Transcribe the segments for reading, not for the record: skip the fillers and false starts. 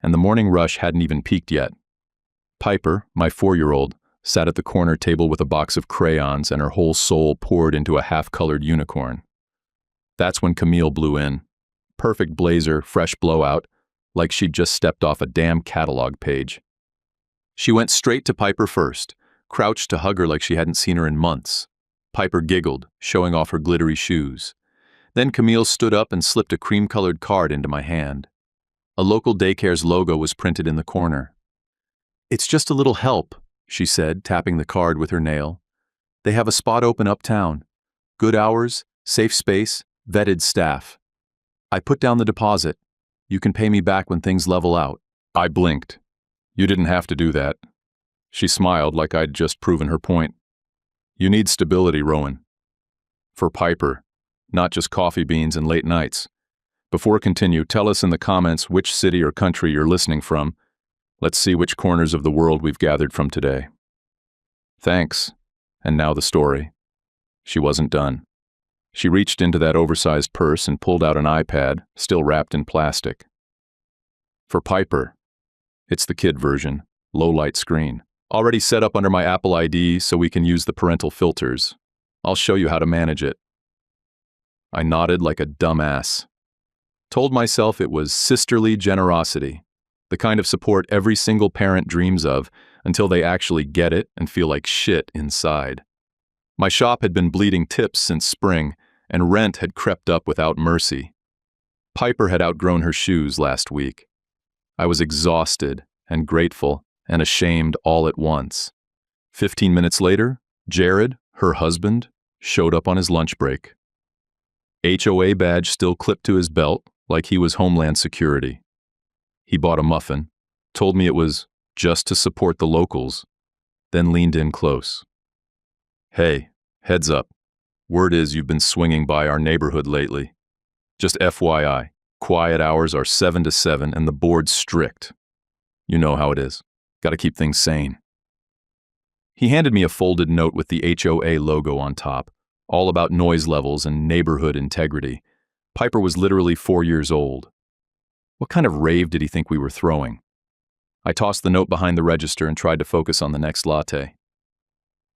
and the morning rush hadn't even peaked yet. Piper, my 4-year-old, sat at the corner table with a box of crayons and her whole soul poured into a half-colored unicorn. That's when Camille blew in. Perfect blazer, fresh blowout, like she'd just stepped off a damn catalog page. She went straight to Piper first, crouched to hug her like she hadn't seen her in months. Piper giggled, showing off her glittery shoes. Then Camille stood up and slipped a cream-colored card into my hand. A local daycare's logo was printed in the corner. "It's just a little help," she said, tapping the card with her nail. "They have a spot open uptown. Good hours, safe space, vetted staff. I put down the deposit. You can pay me back when things level out." I blinked. "You didn't have to do that." She smiled like I'd just proven her point. "You need stability, Rowan. For Piper, not just coffee beans and late nights. Before I continue, tell us in the comments which city or country you're listening from. Let's see which corners of the world we've gathered from today." "Thanks. And now the story." She wasn't done. She reached into that oversized purse and pulled out an iPad, still wrapped in plastic. "For Piper. It's the kid version, low-light screen. Already set up under my Apple ID so we can use the parental filters. I'll show you how to manage it." I nodded like a dumbass. Told myself it was sisterly generosity, the kind of support every single parent dreams of until they actually get it and feel like shit inside. My shop had been bleeding tips since spring, and rent had crept up without mercy. Piper had outgrown her shoes last week. I was exhausted and grateful and ashamed all at once. 15 minutes later, Jared, her husband, showed up on his lunch break. HOA badge still clipped to his belt, like he was Homeland Security. He bought a muffin, told me it was just to support the locals, then leaned in close. "Hey, heads up. Word is you've been swinging by our neighborhood lately. Just FYI, quiet hours are 7 to 7 and the board's strict. You know how it is. Gotta keep things sane." He handed me a folded note with the HOA logo on top, all about noise levels and neighborhood integrity. Piper was literally 4 years old. What kind of rave did he think we were throwing? I tossed the note behind the register and tried to focus on the next latte.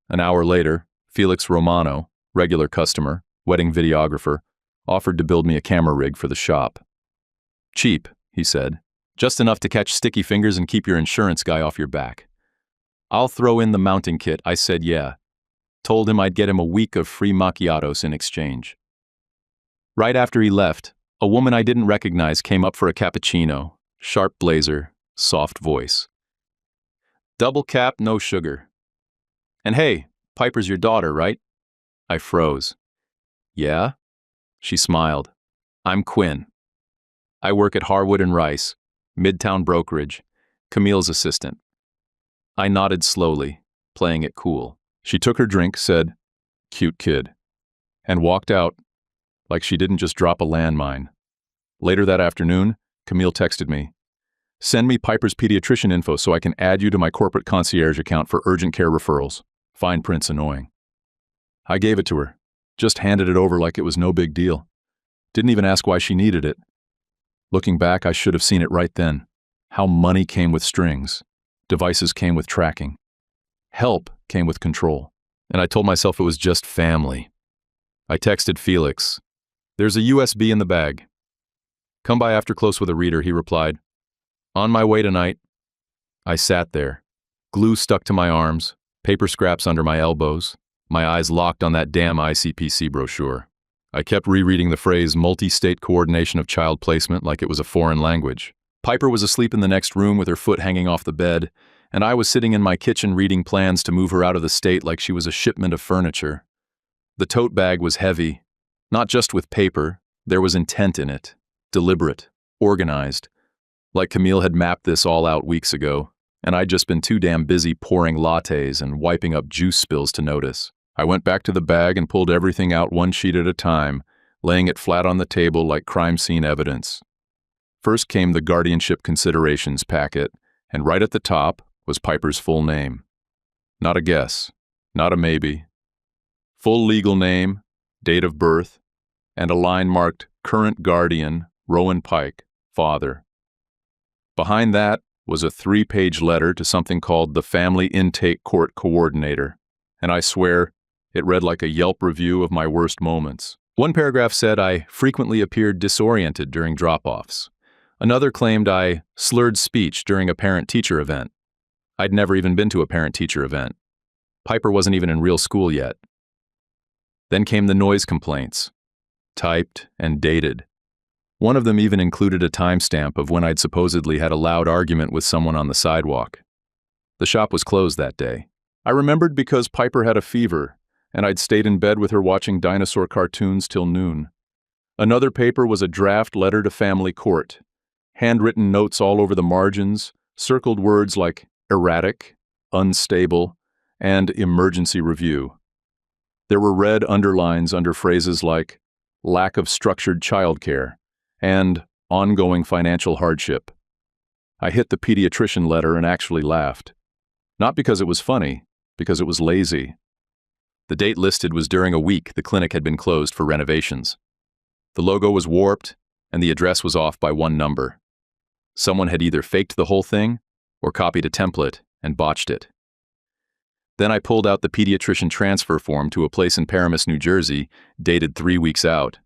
An hour later, Felix Romano, regular customer, wedding videographer, offered to build me a camera rig for the shop. "Cheap," he said. "Just enough to catch sticky fingers and keep your insurance guy off your back." "I'll throw in the mounting kit," I said yeah. Told him I'd get him a week of free macchiatos in exchange. Right after he left, a woman I didn't recognize came up for a cappuccino, sharp blazer, soft voice. "Double cap, no sugar. And hey, Piper's your daughter, right?" I froze. "Yeah?" She smiled. "I'm Quinn. I work at Harwood and Rice, Midtown Brokerage, Camille's assistant." I nodded slowly, playing it cool. She took her drink, said, "Cute kid," and walked out like she didn't just drop a landmine. Later that afternoon, Camille texted me, "Send me Piper's pediatrician info so I can add you to my corporate concierge account for urgent care referrals. Fine print's annoying." I gave it to her, just handed it over like it was no big deal. Didn't even ask why she needed it. Looking back, I should have seen it right then. How money came with strings. Devices came with tracking. Help came with control. And I told myself it was just family. I texted Felix, "There's a USB in the bag. Come by after close with a reader," he replied. "On my way tonight." I sat there, glue stuck to my arms, paper scraps under my elbows, my eyes locked on that damn ICPC brochure. I kept rereading the phrase multi-state coordination of child placement like it was a foreign language. Piper was asleep in the next room with her foot hanging off the bed, and I was sitting in my kitchen reading plans to move her out of the state like she was a shipment of furniture. The tote bag was heavy, not just with paper, there was intent in it, deliberate, organized. Like Camille had mapped this all out weeks ago, and I'd just been too damn busy pouring lattes and wiping up juice spills to notice. I went back to the bag and pulled everything out one sheet at a time, laying it flat on the table like crime scene evidence. First came the guardianship considerations packet, and right at the top was Piper's full name. Not a guess, not a maybe. Full legal name, date of birth, and a line marked Current Guardian, Rowan Pike, Father. Behind that was a 3-page letter to something called the Family Intake Court Coordinator, and I swear it read like a Yelp review of my worst moments. One paragraph said I frequently appeared disoriented during drop-offs. Another claimed I slurred speech during a parent-teacher event. I'd never even been to a parent-teacher event. Piper wasn't even in real school yet. Then came the noise complaints, typed and dated. One of them even included a timestamp of when I'd supposedly had a loud argument with someone on the sidewalk. The shop was closed that day. I remembered because Piper had a fever, and I'd stayed in bed with her watching dinosaur cartoons till noon. Another paper was a draft letter to family court. Handwritten notes all over the margins, circled words like erratic, unstable, and emergency review. There were red underlines under phrases like lack of structured childcare and ongoing financial hardship. I hit the pediatrician letter and actually laughed. Not because it was funny, because it was lazy. The date listed was during a week the clinic had been closed for renovations. The logo was warped, and the address was off by one number. Someone had either faked the whole thing or copied a template and botched it. Then I pulled out the pediatrician transfer form to a place in Paramus, New Jersey, dated 3 weeks out.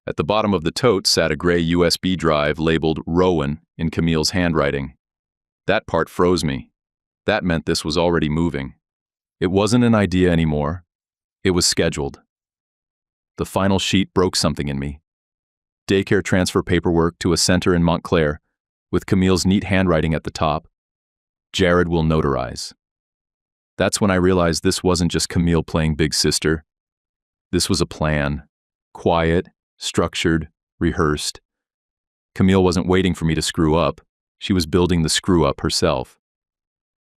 At the bottom of the tote sat a gray USB drive labeled Rowan in Camille's handwriting. That part froze me. That meant this was already moving. It wasn't an idea anymore. It was scheduled. The final sheet broke something in me. Daycare transfer paperwork to a center in Montclair, with Camille's neat handwriting at the top. Jared will notarize. That's when I realized this wasn't just Camille playing big sister. This was a plan. Quiet, structured, rehearsed. Camille wasn't waiting for me to screw up. She was building the screw up herself.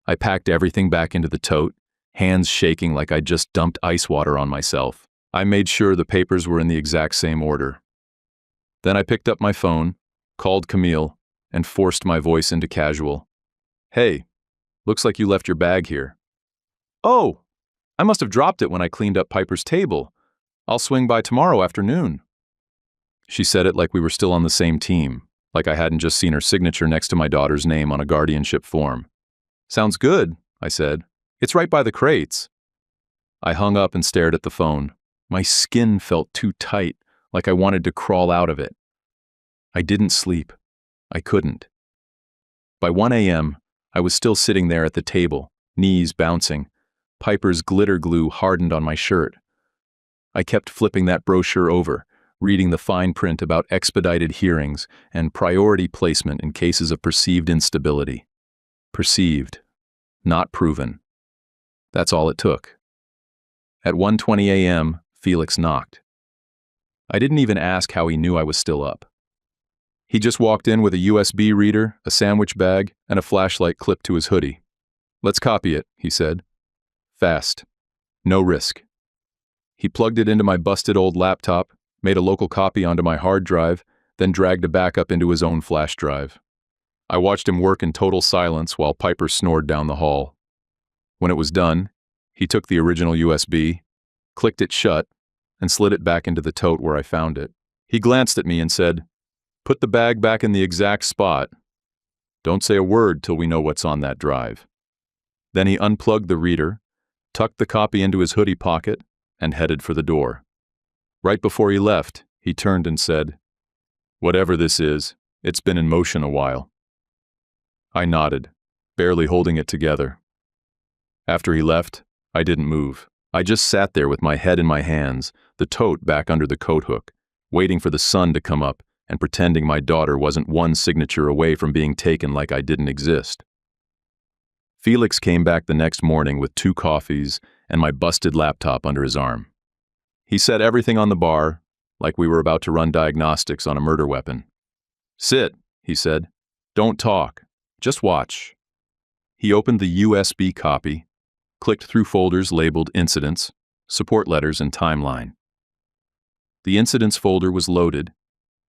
I packed everything back into the tote, hands shaking like I'd just dumped ice water on myself. I made sure the papers were in the exact same order. Then I picked up my phone, called Camille, and forced my voice into casual. Hey, looks like you left your bag here. Oh, I must have dropped it when I cleaned up Piper's table. I'll swing by tomorrow afternoon. She said it like we were still on the same team, like I hadn't just seen her signature next to my daughter's name on a guardianship form. Sounds good, I said. It's right by the crates. I hung up and stared at the phone. My skin felt too tight, like I wanted to crawl out of it. I didn't sleep. I couldn't. By 1 a.m., I was still sitting there at the table, knees bouncing, Piper's glitter glue hardened on my shirt. I kept flipping that brochure over, reading the fine print about expedited hearings and priority placement in cases of perceived instability. Perceived, not proven. That's all it took. At 1:20 a.m., Felix knocked. I didn't even ask how he knew I was still up. He just walked in with a USB reader, a sandwich bag, and a flashlight clipped to his hoodie. Let's copy it, he said. Fast. No risk. He plugged it into my busted old laptop, made a local copy onto my hard drive, then dragged a backup into his own flash drive. I watched him work in total silence while Piper snored down the hall. When it was done, he took the original USB, clicked it shut, and slid it back into the tote where I found it. He glanced at me and said, "Put the bag back in the exact spot. Don't say a word till we know what's on that drive." Then he unplugged the reader, tucked the copy into his hoodie pocket, and headed for the door. Right before he left, he turned and said, "Whatever this is, it's been in motion a while." I nodded, barely holding it together. After he left, I didn't move. I just sat there with my head in my hands, the tote back under the coat hook, waiting for the sun to come up and pretending my daughter wasn't one signature away from being taken like I didn't exist. Felix came back the next morning with 2 coffees and my busted laptop under his arm. He set everything on the bar, like we were about to run diagnostics on a murder weapon. "Sit," he said. "Don't talk. Just watch." He opened the USB copy, clicked through folders labeled Incidents, Support Letters, and Timeline. The Incidents folder was loaded,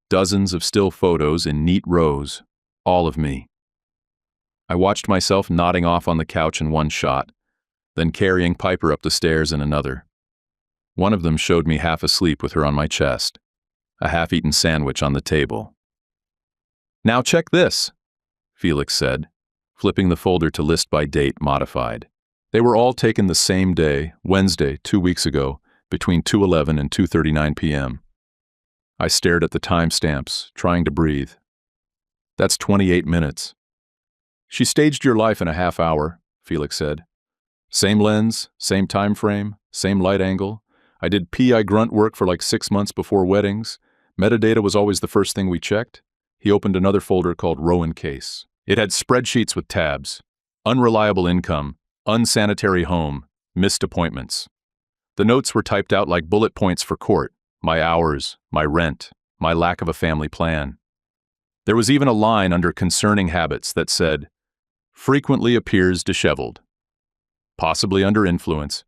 dozens of still photos in neat rows, all of me. I watched myself nodding off on the couch in one shot, then carrying Piper up the stairs in another. One of them showed me half asleep with her on my chest, a half-eaten sandwich on the table. "Now check this." Felix said, flipping the folder to list by date modified. They were all taken the same day, Wednesday, 2 weeks ago, between 2:11 and 2:39 p.m. I stared at the timestamps, trying to breathe. That's 28 minutes. She staged your life in a half hour, Felix said. Same lens, same time frame, same light angle. I did PI grunt work for like 6 months before weddings. Metadata was always the first thing we checked. He opened another folder called Rowan Case. It had spreadsheets with tabs. Unreliable income, unsanitary home, missed appointments. The notes were typed out like bullet points for court. My hours, my rent, my lack of a family plan. There was even a line under concerning habits that said, frequently appears disheveled. Possibly under influence.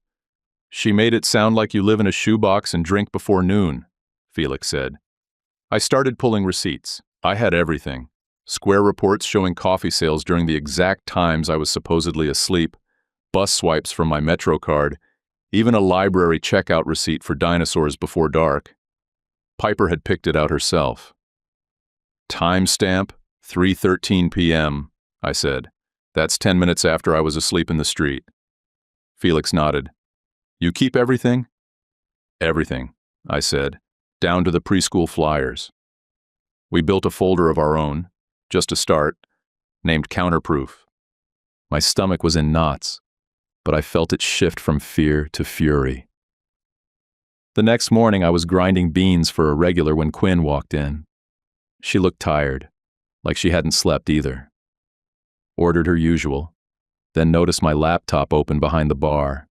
She made it sound like you live in a shoebox and drink before noon, Felix said. I started pulling receipts. I had everything. Square reports showing coffee sales during the exact times I was supposedly asleep, bus swipes from my Metro card, even a library checkout receipt for Dinosaurs Before Dark. Piper had picked it out herself. Timestamp, 3:13 p.m., I said. That's 10 minutes after I was asleep in the street. Felix nodded. You keep everything? Everything, I said, down to the preschool flyers. We built a folder of our own, just to start, named Counterproof. My stomach was in knots, but I felt it shift from fear to fury. The next morning I was grinding beans for a regular when Quinn walked in. She looked tired, like she hadn't slept either. Ordered her usual, then noticed my laptop open behind the bar.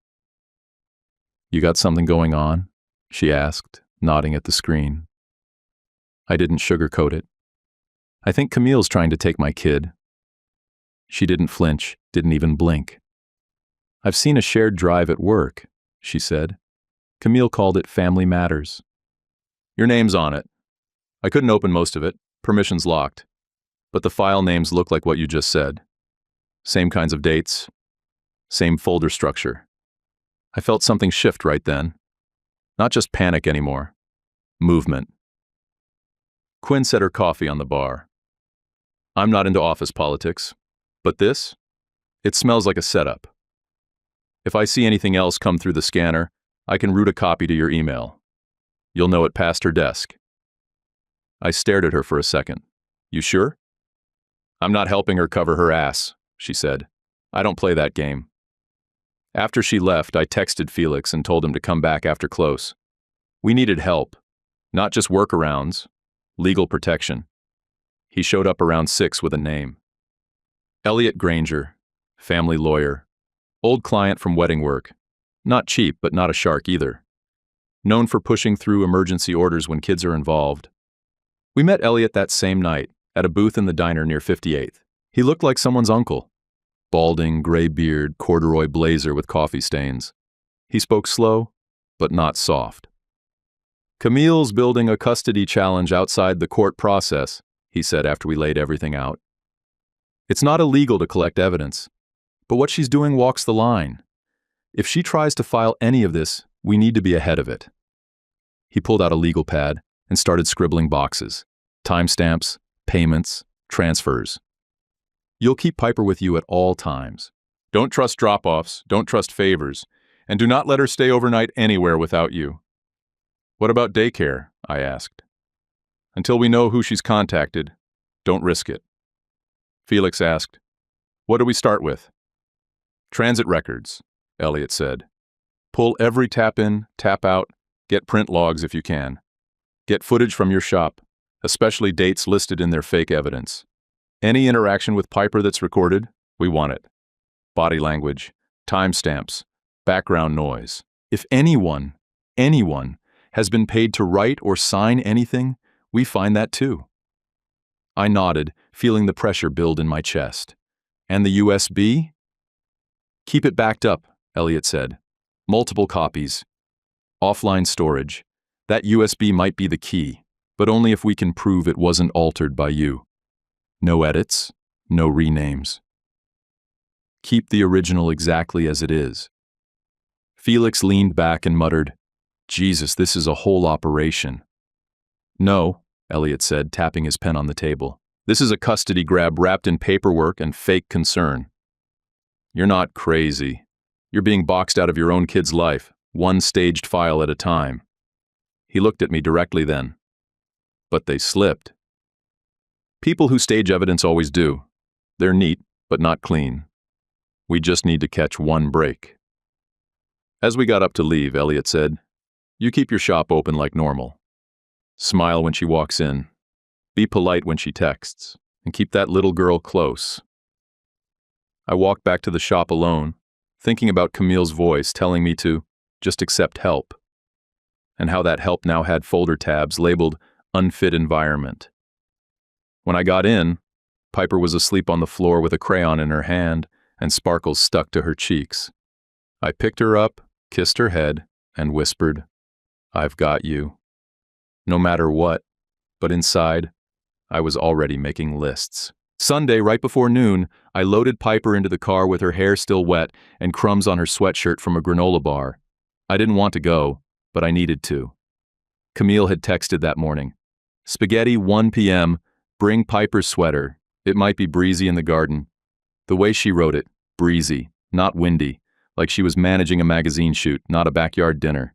You got something going on? She asked, nodding at the screen. I didn't sugarcoat it. I think Camille's trying to take my kid. She didn't flinch, didn't even blink. I've seen a shared drive at work, she said. Camille called it Family Matters. Your name's on it. I couldn't open most of it, permissions locked. But the file names look like what you just said. Same kinds of dates, same folder structure. I felt something shift right then. Not just panic anymore. Movement. Quinn set her coffee on the bar. I'm not into office politics, but this? It smells like a setup. If I see anything else come through the scanner, I can route a copy to your email. You'll know it passed her desk. I stared at her for a second. You sure? I'm not helping her cover her ass, she said. I don't play that game. After she left, I texted Felix and told him to come back after close. We needed help, not just workarounds, legal protection. He showed up around 6 with a name. Elliot Granger, family lawyer, old client from wedding work. Not cheap, but not a shark either. Known for pushing through emergency orders when kids are involved. We met Elliot that same night, at a booth in the diner near 58th. He looked like someone's uncle. Balding, gray beard, corduroy blazer with coffee stains. He spoke slow, but not soft. Camille's building a custody challenge outside the court process, he said after we laid everything out. It's not illegal to collect evidence, but what she's doing walks the line. If she tries to file any of this, we need to be ahead of it. He pulled out a legal pad and started scribbling boxes. Timestamps, payments, transfers. You'll keep Piper with you at all times. Don't trust drop-offs, don't trust favors, and do not let her stay overnight anywhere without you. What about daycare? I asked. Until we know who she's contacted, don't risk it. Felix asked, what do we start with? Transit records, Elliot said. Pull every tap-in, tap-out, get print logs if you can. Get footage from your shop, especially dates listed in their fake evidence. Any interaction with Piper that's recorded, we want it. Body language, timestamps, background noise. If anyone has been paid to write or sign anything, we find that too. I nodded, feeling the pressure build in my chest. And the USB? Keep it backed up, Elliot said. Multiple copies. Offline storage. That USB might be the key, but only if we can prove it wasn't altered by you. No edits, no renames. Keep the original exactly as it is. Felix leaned back and muttered, Jesus, this is a whole operation. No, Elliot said, tapping his pen on the table. This is a custody grab wrapped in paperwork and fake concern. You're not crazy. You're being boxed out of your own kid's life, one staged file at a time. He looked at me directly then. But they slipped. People who stage evidence always do. They're neat, but not clean. We just need to catch one break. As we got up to leave, Elliot said, "You keep your shop open like normal. Smile when she walks in. Be polite when she texts. And keep that little girl close." I walked back to the shop alone, thinking about Camille's voice telling me to just accept help, and how that help now had folder tabs labeled unfit environment. When I got in, Piper was asleep on the floor with a crayon in her hand and sparkles stuck to her cheeks. I picked her up, kissed her head, and whispered, "I've got you." No matter what, but inside, I was already making lists. Sunday, right before noon, I loaded Piper into the car with her hair still wet and crumbs on her sweatshirt from a granola bar. I didn't want to go, but I needed to. Camille had texted that morning. "Spaghetti, 1 p.m., bring Piper's sweater. It might be breezy in the garden." The way she wrote it, breezy, not windy, like she was managing a magazine shoot, not a backyard dinner.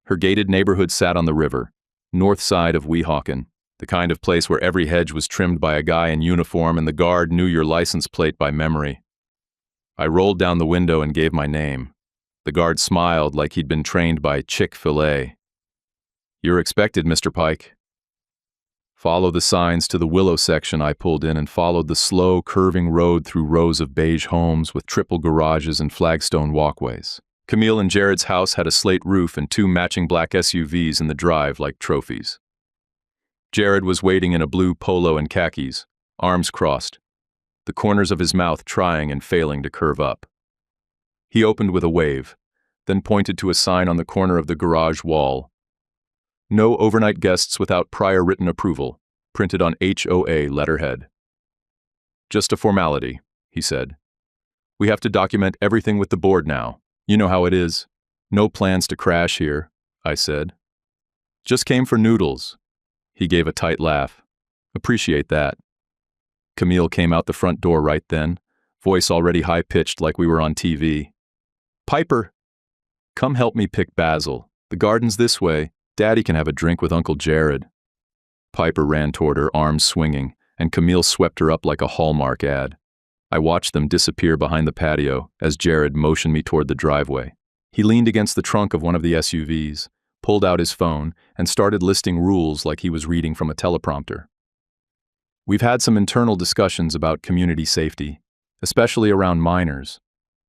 Her gated neighborhood sat on the river, north side of Weehawken, the kind of place where every hedge was trimmed by a guy in uniform and the guard knew your license plate by memory. I rolled down the window and gave my name. The guard smiled like he'd been trained by Chick-fil-A. "You're expected, Mr. Pike." Follow the signs to the Willow section. I pulled in and followed the slow, curving road through rows of beige homes with triple garages and flagstone walkways. Camille and Jared's house had a slate roof and 2 matching black SUVs in the drive like trophies. Jared was waiting in a blue polo and khakis, arms crossed, the corners of his mouth trying and failing to curve up. He opened with a wave, then pointed to a sign on the corner of the garage wall. "No overnight guests without prior written approval," printed on HOA letterhead. "Just a formality," he said. "We have to document everything with the board now. You know how it is. No plans to crash here," I said. "Just came for noodles." He gave a tight laugh. "Appreciate that." Camille came out the front door right then, voice already high-pitched like we were on TV. "Piper, come help me pick basil. The garden's this way. Daddy can have a drink with Uncle Jared." Piper ran toward her, arms swinging, and Camille swept her up like a Hallmark ad. I watched them disappear behind the patio as Jared motioned me toward the driveway. He leaned against the trunk of one of the SUVs, pulled out his phone, and started listing rules like he was reading from a teleprompter. We've had some internal discussions about community safety, especially around minors.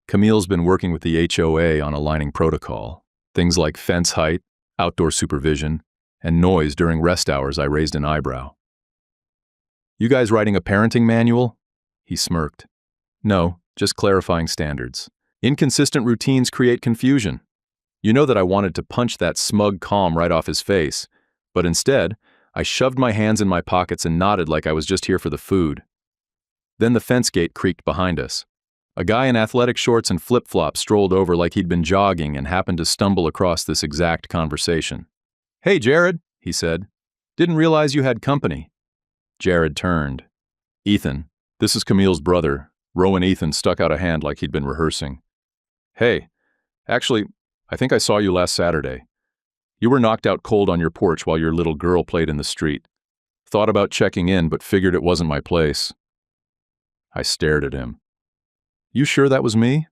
Camille's been working with the HOA on aligning protocol. Things like fence height, outdoor supervision, and noise during rest hours. I raised an eyebrow. "You guys writing a parenting manual?" He smirked. "No, just clarifying standards. Inconsistent routines create confusion." You know that I wanted to punch that smug calm right off his face, but instead, I shoved my hands in my pockets and nodded like I was just here for the food. Then the fence gate creaked behind us. A guy in athletic shorts and flip-flops strolled over like he'd been jogging and happened to stumble across this exact conversation. "Hey, Jared," he said. "Didn't realize you had company." Jared turned. "Ethan, this is Camille's brother." Rowan Ethan stuck out a hand like he'd been rehearsing. "Hey, actually, I think I saw you last Saturday. You were knocked out cold on your porch while your little girl played in the street. Thought about checking in, but figured it wasn't my place." I stared at him. "You sure that was me?"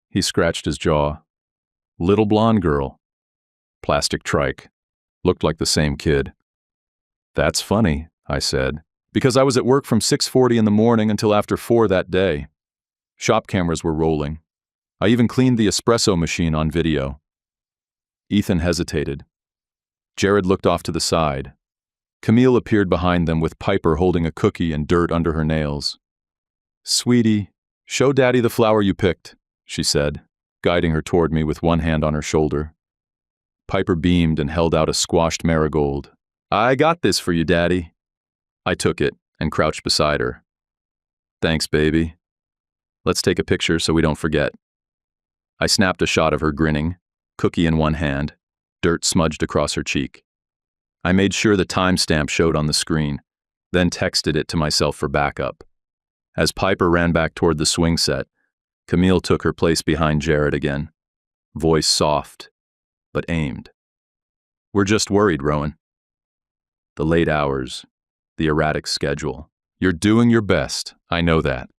He scratched his jaw. "Little blonde girl. Plastic trike. Looked like the same kid." "That's funny," I said, "because I was at work from 6:40 in the morning until after 4 that day. Shop cameras were rolling. I even cleaned the espresso machine on video." Ethan hesitated. Jared looked off to the side. Camille appeared behind them with Piper holding a cookie and dirt under her nails. "Sweetie, show Daddy the flower you picked," she said, guiding her toward me with one hand on her shoulder. Piper beamed and held out a squashed marigold. "I got this for you, Daddy." I took it and crouched beside her. "Thanks, baby. Let's take a picture so we don't forget." I snapped a shot of her grinning, cookie in one hand, dirt smudged across her cheek. I made sure the timestamp showed on the screen, then texted it to myself for backup. As Piper ran back toward the swing set, Camille took her place behind Jared again, voice soft, but aimed. "We're just worried, Rowan. The late hours, the erratic schedule. You're doing your best, I know that.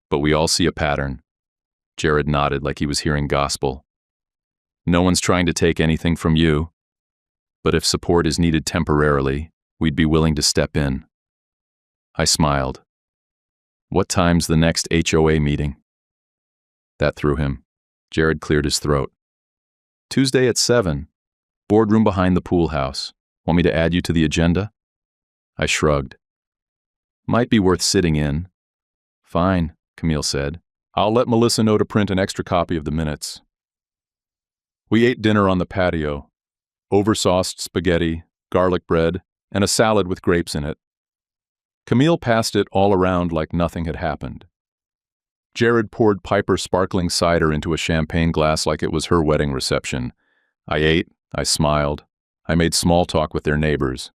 But we all see a pattern." Jared nodded like he was hearing gospel. "No one's trying to take anything from you. But if support is needed temporarily, we'd be willing to step in." I smiled. "What time's the next HOA meeting?" That threw him. Jared cleared his throat. "Tuesday at 7. Boardroom behind the pool house. Want me to add you to the agenda?" I shrugged. "Might be worth sitting in." "Fine," Camille said. "I'll let Melissa know to print an extra copy of the minutes." We ate dinner on the patio. Oversauced spaghetti, garlic bread, and a salad with grapes in it. Camille passed it all around like nothing had happened. Jared poured Piper sparkling cider into a champagne glass like it was her wedding reception. I ate, I smiled, I made small talk with their neighbors.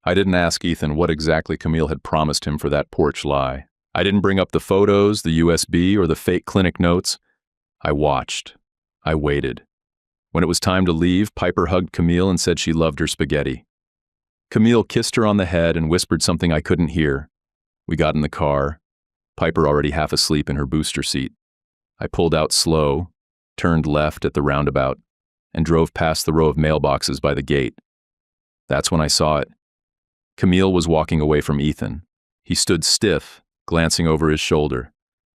I didn't ask Ethan what exactly Camille had promised him for that porch lie. I didn't bring up the photos, the USB, or the fake clinic notes. I watched. I waited. When it was time to leave, Piper hugged Camille and said she loved her spaghetti. Camille kissed her on the head and whispered something I couldn't hear. We got in the car, Piper already half asleep in her booster seat. I pulled out slow, turned left at the roundabout, and drove past the row of mailboxes by the gate. That's when I saw it. Camille was walking away from Ethan. He stood stiff, glancing over his shoulder.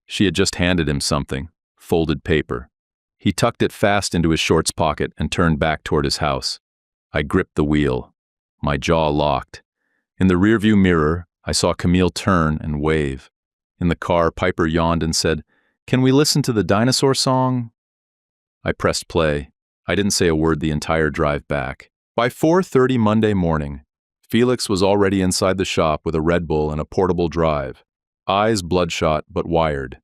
She had just handed him something, folded paper. He tucked it fast into his shorts pocket and turned back toward his house. I gripped the wheel. My jaw locked. In the rearview mirror, I saw Camille turn and wave. In the car, Piper yawned and said, "Can we listen to the dinosaur song?" I pressed play. I didn't say a word the entire drive back. By 4:30 Monday morning, Felix was already inside the shop with a Red Bull and a portable drive, eyes bloodshot but wired.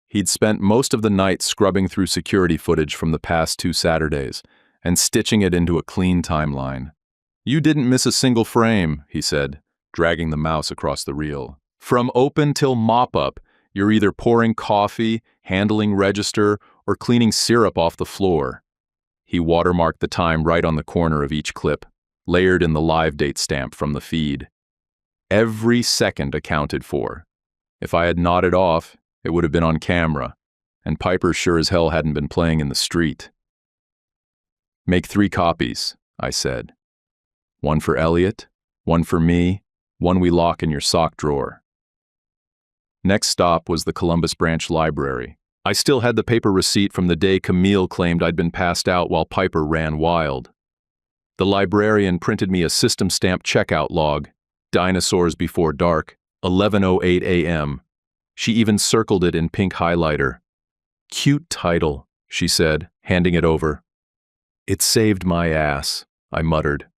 He'd spent most of the night scrubbing through security footage from the past 2 Saturdays and stitching it into a clean timeline. "You didn't miss a single frame," he said, dragging the mouse across the reel. "From open till mop-up, you're either pouring coffee, handling register, or cleaning syrup off the floor." He watermarked the time right on the corner of each clip, layered in the live date stamp from the feed. Every second accounted for. If I had nodded off, it would have been on camera, and Piper sure as hell hadn't been playing in the street. "Make 3 copies," I said. "One for Elliot, one for me, one we lock in your sock drawer." Next stop was the Columbus Branch Library. I still had the paper receipt from the day Camille claimed I'd been passed out while Piper ran wild. The librarian printed me a system-stamped checkout log, "Dinosaurs Before Dark, 11:08 a.m. She even circled it in pink highlighter. "Cute title," she said, handing it over. "It saved my ass," I muttered.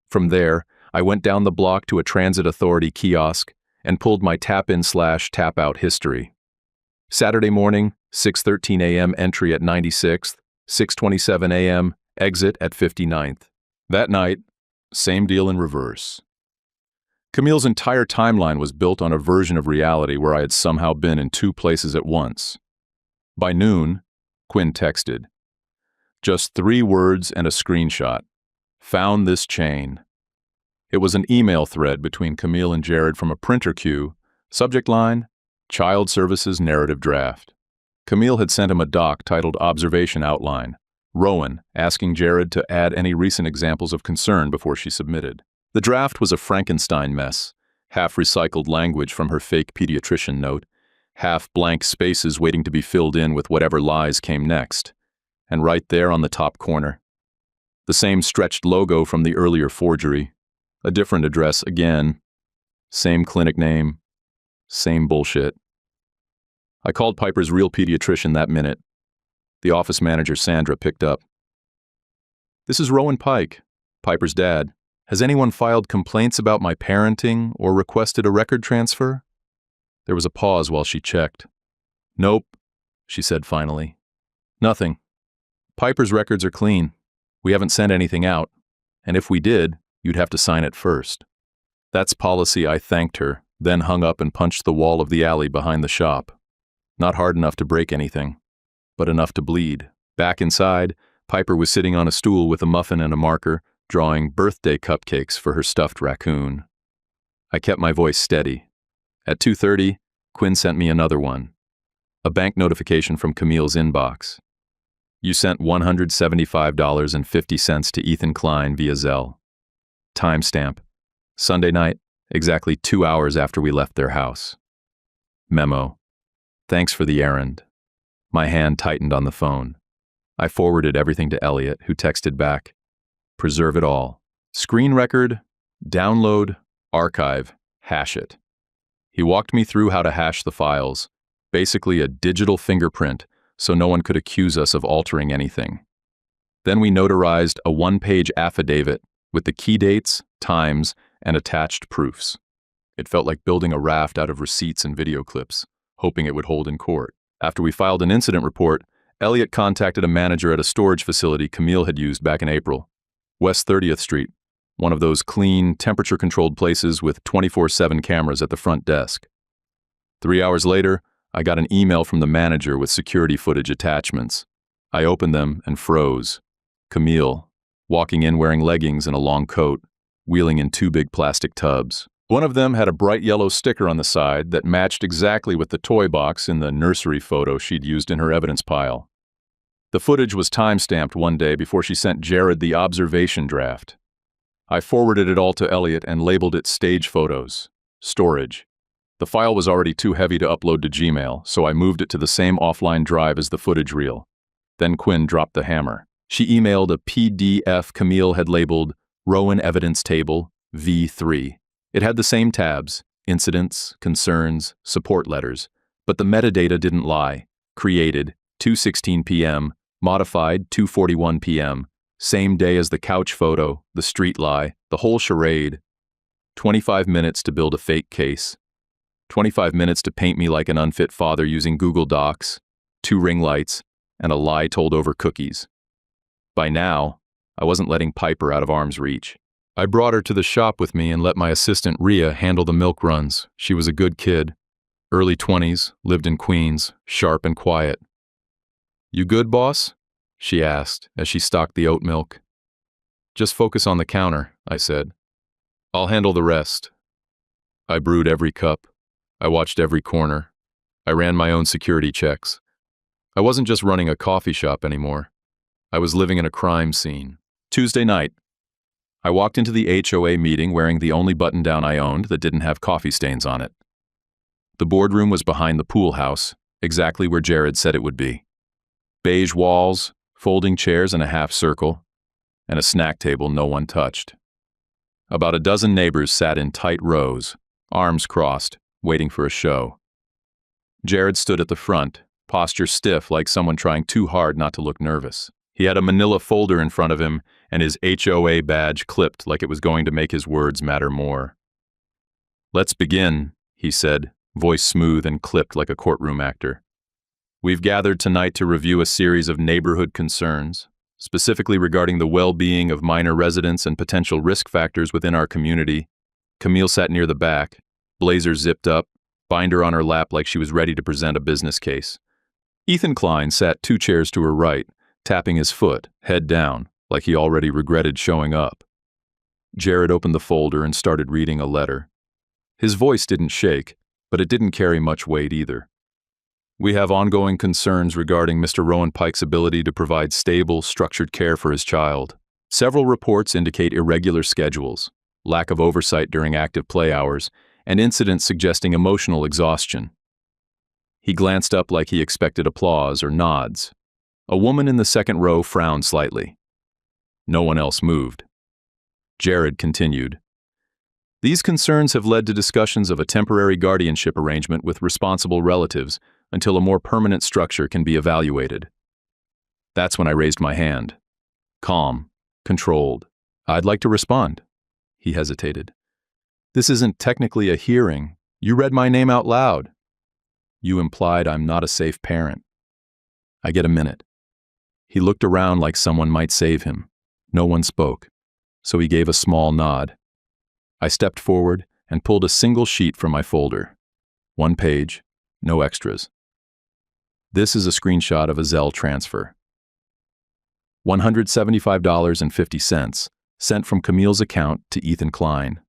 From there, I went down the block to a transit authority kiosk and pulled my tap-in/tap-out history. Saturday morning, 6:13 a.m. entry at 96th, 6:27 a.m. exit at 59th. That night, same deal in reverse. Camille's entire timeline was built on a version of reality where I had somehow been in 2 places at once. By noon, Quinn texted. Just 3 words and a screenshot. "Found this chain." It was an email thread between Camille and Jared from a printer queue, subject line, Child Services Narrative Draft. Camille had sent him a doc titled Observation Outline, Rowan asking Jared to add any recent examples of concern before she submitted. The draft was a Frankenstein mess, half recycled language from her fake pediatrician note, half blank spaces waiting to be filled in with whatever lies came next. And right there on the top corner, the same stretched logo from the earlier forgery, a different address again, same clinic name, same bullshit. I called Piper's real pediatrician that minute. The office manager, Sandra, picked up. "This is Rowan Pike, Piper's dad. Has anyone filed complaints about my parenting or requested a record transfer?" There was a pause while she checked. "Nope," she said finally. "Nothing. Piper's records are clean. We haven't sent anything out, and if we did, you'd have to sign it first." That's policy, I thanked her, then hung up and punched the wall of the alley behind the shop. Not hard enough to break anything, but enough to bleed. Back inside, Piper was sitting on a stool with a muffin and a marker, drawing birthday cupcakes for her stuffed raccoon. I kept my voice steady. At 2:30, Quinn sent me another one. A bank notification from Camille's inbox. You sent $175.50 to Ethan Klein via Zelle. Timestamp. Sunday night, exactly 2 hours after we left their house. Memo. Thanks for the errand. My hand tightened on the phone. I forwarded everything to Elliot, who texted back. Preserve it all. Screen record, download, archive, hash it. He walked me through how to hash the files, basically a digital fingerprint, so no one could accuse us of altering anything. Then we notarized a one-page affidavit with the key dates, times, and attached proofs. It felt like building a raft out of receipts and video clips, hoping it would hold in court. After we filed an incident report, Elliot contacted a manager at a storage facility Camille had used back in April. West 30th Street, one of those clean, temperature-controlled places with 24/7 cameras at the front desk. 3 hours later, I got an email from the manager with security footage attachments. I opened them and froze. Camille, walking in wearing leggings and a long coat, wheeling in 2 big plastic tubs. One of them had a bright yellow sticker on the side that matched exactly with the toy box in the nursery photo she'd used in her evidence pile. The footage was time-stamped one day before she sent Jared the observation draft. I forwarded it all to Elliot and labeled it Stage Photos, Storage. The file was already too heavy to upload to Gmail, so I moved it to the same offline drive as the footage reel. Then Quinn dropped the hammer. She emailed a PDF Camille had labeled Rowan Evidence Table V3. It had the same tabs, incidents, concerns, support letters, but the metadata didn't lie. Created, 2:16 p.m., modified, 2:41 p.m., same day as the couch photo, the street lie, the whole charade. 25 minutes to build a fake case. 25 minutes to paint me like an unfit father using Google Docs, 2 ring lights, and a lie told over cookies. By now, I wasn't letting Piper out of arm's reach. I brought her to the shop with me and let my assistant Rhea handle the milk runs. She was a good kid. Early 20s, lived in Queens, sharp and quiet. You good, boss? She asked as she stocked the oat milk. Just focus on the counter, I said. I'll handle the rest. I brewed every cup. I watched every corner. I ran my own security checks. I wasn't just running a coffee shop anymore. I was living in a crime scene. Tuesday night, I walked into the HOA meeting wearing the only button-down I owned that didn't have coffee stains on it. The boardroom was behind the pool house, exactly where Jared said it would be. Beige walls, folding chairs in a half circle, and a snack table no one touched. About a dozen neighbors sat in tight rows, arms crossed, waiting for a show. Jared stood at the front, posture stiff like someone trying too hard not to look nervous. He had a manila folder in front of him, and his HOA badge clipped like it was going to make his words matter more. Let's begin, he said, voice smooth and clipped like a courtroom actor. We've gathered tonight to review a series of neighborhood concerns, specifically regarding the well-being of minor residents and potential risk factors within our community. Camille sat near the back, blazer zipped up, binder on her lap like she was ready to present a business case. Ethan Klein sat 2 chairs to her right, tapping his foot, head down, like he already regretted showing up. Jared opened the folder and started reading a letter. His voice didn't shake, but it didn't carry much weight either. We have ongoing concerns regarding Mr. Rowan Pike's ability to provide stable, structured care for his child. Several reports indicate irregular schedules, lack of oversight during active play hours, and incidents suggesting emotional exhaustion. He glanced up like he expected applause or nods. A woman in the second row frowned slightly. No one else moved. Jared continued. These concerns have led to discussions of a temporary guardianship arrangement with responsible relatives until a more permanent structure can be evaluated. That's when I raised my hand. Calm, controlled. I'd like to respond. He hesitated. This isn't technically a hearing. You read my name out loud. You implied I'm not a safe parent. I get a minute. He looked around like someone might save him. No one spoke, so he gave a small nod. I stepped forward and pulled a single sheet from my folder. One page, no extras. This is a screenshot of a Zelle transfer. $175.50 sent from Camille's account to Ethan Klein.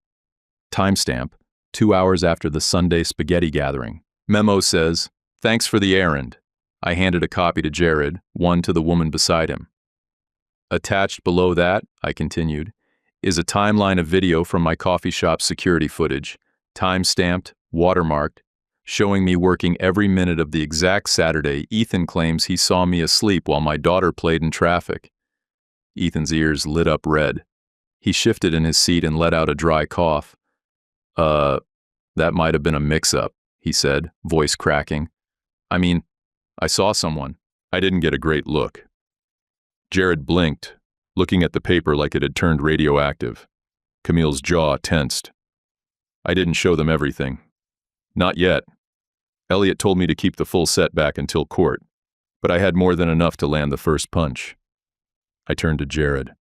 Timestamp, 2 hours after the Sunday spaghetti gathering. Memo says, "Thanks for the errand." I handed a copy to Jared, one to the woman beside him. Attached below that, I continued, is a timeline of video from my coffee shop security footage, time-stamped, watermarked, showing me working every minute of the exact Saturday Ethan claims he saw me asleep while my daughter played in traffic. Ethan's ears lit up red. He shifted in his seat and let out a dry cough. That might have been a mix-up, he said, voice cracking. I mean, I saw someone. I didn't get a great look. Jared blinked, looking at the paper like it had turned radioactive. Camille's jaw tensed. I didn't show them everything. Not yet. Elliot told me to keep the full set back until court, but I had more than enough to land the first punch. I turned to Jared.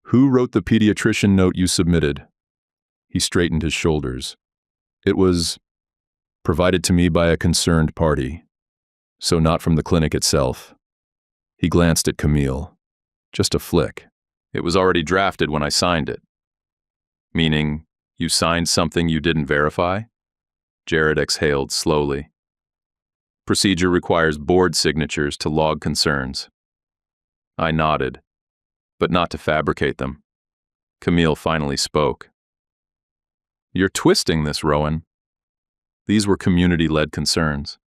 Who wrote the pediatrician note you submitted? He straightened his shoulders. It was provided to me by a concerned party, so not from the clinic itself. He glanced at Camille. Just a flick. It was already drafted when I signed it. Meaning, you signed something you didn't verify? Jared exhaled slowly. Procedure requires board signatures to log concerns. I nodded, but not to fabricate them. Camille finally spoke. You're twisting this, Rowan. These were community-led concerns.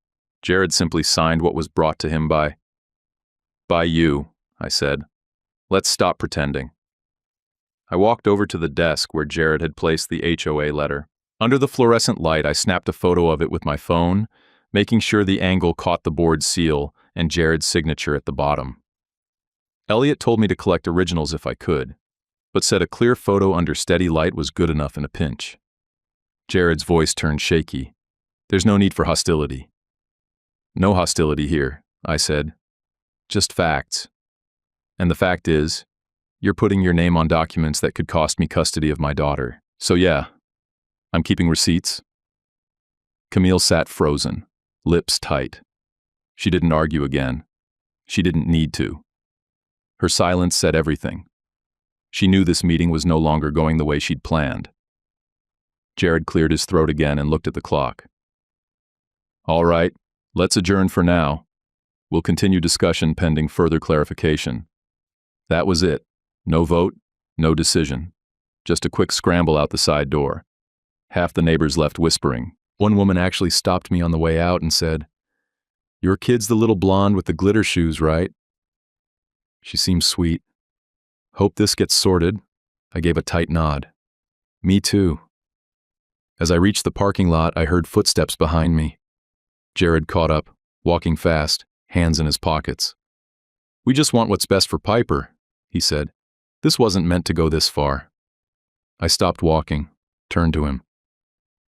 Jared simply signed what was brought to him by you, I said. Let's stop pretending. I walked over to the desk where Jared had placed the HOA letter. Under the fluorescent light, I snapped a photo of it with my phone, making sure the angle caught the board seal and Jared's signature at the bottom. Elliot told me to collect originals if I could, but said a clear photo under steady light was good enough in a pinch. Jared's voice turned shaky. There's no need for hostility. No hostility here, I said. Just facts. And the fact is, you're putting your name on documents that could cost me custody of my daughter. So yeah, I'm keeping receipts. Camille sat frozen, lips tight. She didn't argue again. She didn't need to. Her silence said everything. She knew this meeting was no longer going the way she'd planned. Jared cleared his throat again and looked at the clock. All right, let's adjourn for now. We'll continue discussion pending further clarification. That was it. No vote, no decision. Just a quick scramble out the side door. Half the neighbors left whispering. One woman actually stopped me on the way out and said, "Your kid's the little blonde with the glitter shoes, right?" She seemed sweet. Hope this gets sorted. I gave a tight nod. Me too. As I reached the parking lot, I heard footsteps behind me. Jared caught up, walking fast, hands in his pockets. "We just want what's best for Piper," he said. "This wasn't meant to go this far." I stopped walking, turned to him.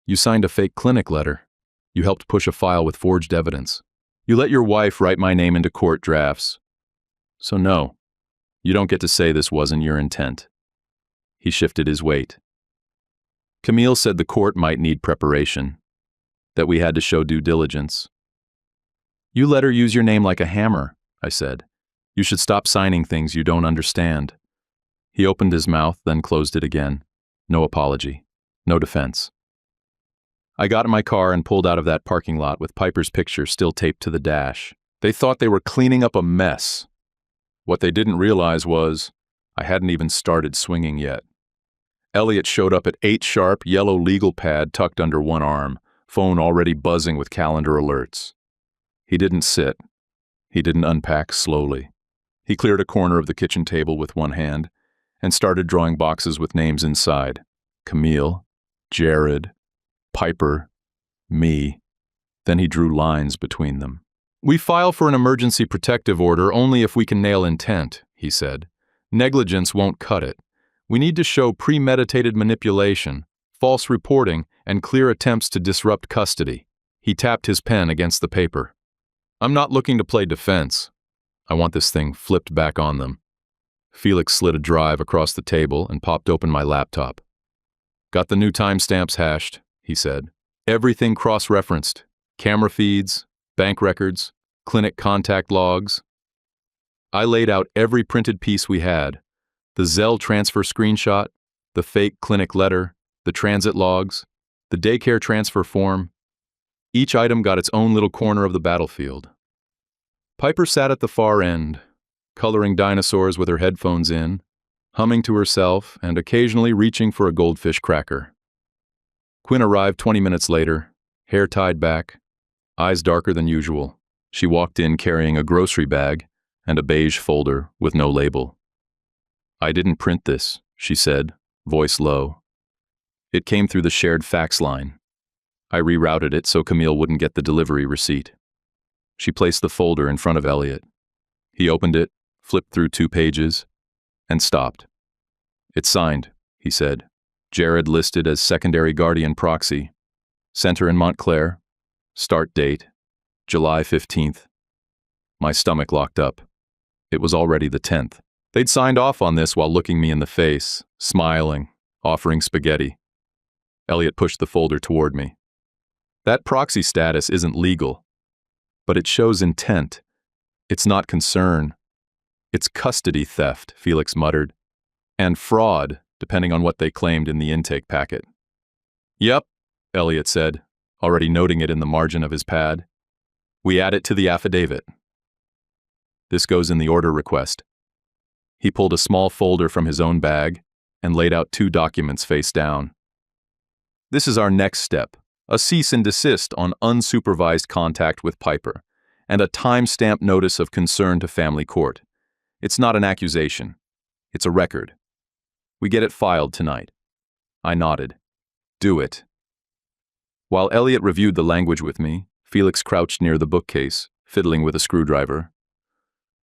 "You signed a fake clinic letter. You helped push a file with forged evidence. You let your wife write my name into court drafts. So no, you don't get to say this wasn't your intent." He shifted his weight. Camille said the court might need preparation, that we had to show due diligence. "You let her use your name like a hammer," I said. "You should stop signing things you don't understand." He opened his mouth, then closed it again. No apology, no defense. I got in my car and pulled out of that parking lot with Piper's picture still taped to the dash. They thought they were cleaning up a mess. What they didn't realize was, I hadn't even started swinging yet. Elliot showed up at 8 sharp, yellow legal pad tucked under one arm, phone already buzzing with calendar alerts. He didn't sit. He didn't unpack slowly. He cleared a corner of the kitchen table with one hand and started drawing boxes with names inside. Camille, Jared, Piper, me. Then he drew lines between them. "We file for an emergency protective order only if we can nail intent," he said. "Negligence won't cut it. We need to show premeditated manipulation, false reporting, and clear attempts to disrupt custody." He tapped his pen against the paper. "I'm not looking to play defense. I want this thing flipped back on them." Felix slid a drive across the table and popped open my laptop. Got the new timestamps hashed, he said. Everything cross-referenced. Camera feeds, bank records, clinic contact logs. I laid out every printed piece we had. The Zelle transfer screenshot, the fake clinic letter, the transit logs, the daycare transfer form. Each item got its own little corner of the battlefield. Piper sat at the far end, coloring dinosaurs with her headphones in, humming to herself and occasionally reaching for a goldfish cracker. Quinn arrived 20 minutes later, hair tied back, eyes darker than usual. She walked in carrying a grocery bag and a beige folder with no label. "I didn't print this," she said, voice low. "It came through the shared fax line. I rerouted it so Camille wouldn't get the delivery receipt." She placed the folder in front of Elliot. He opened it, flipped through 2 pages, and stopped. "It's signed," he said. "Jared listed as secondary guardian proxy. Center in Montclair. Start date, July 15th. My stomach locked up. It was already the 10th. They'd signed off on this while looking me in the face, smiling, offering spaghetti. Elliot pushed the folder toward me. "That proxy status isn't legal, but it shows intent. It's not concern. It's custody theft," Felix muttered. "And fraud, depending on what they claimed in the intake packet." "Yep," Elliot said, already noting it in the margin of his pad. "We add it to the affidavit. This goes in the order request." He pulled a small folder from his own bag and laid out 2 documents face down. "This is our next step, a cease and desist on unsupervised contact with Piper, and a time-stamped notice of concern to family court. It's not an accusation. It's a record. We get it filed tonight." I nodded. "Do it." While Elliot reviewed the language with me, Felix crouched near the bookcase, fiddling with a screwdriver.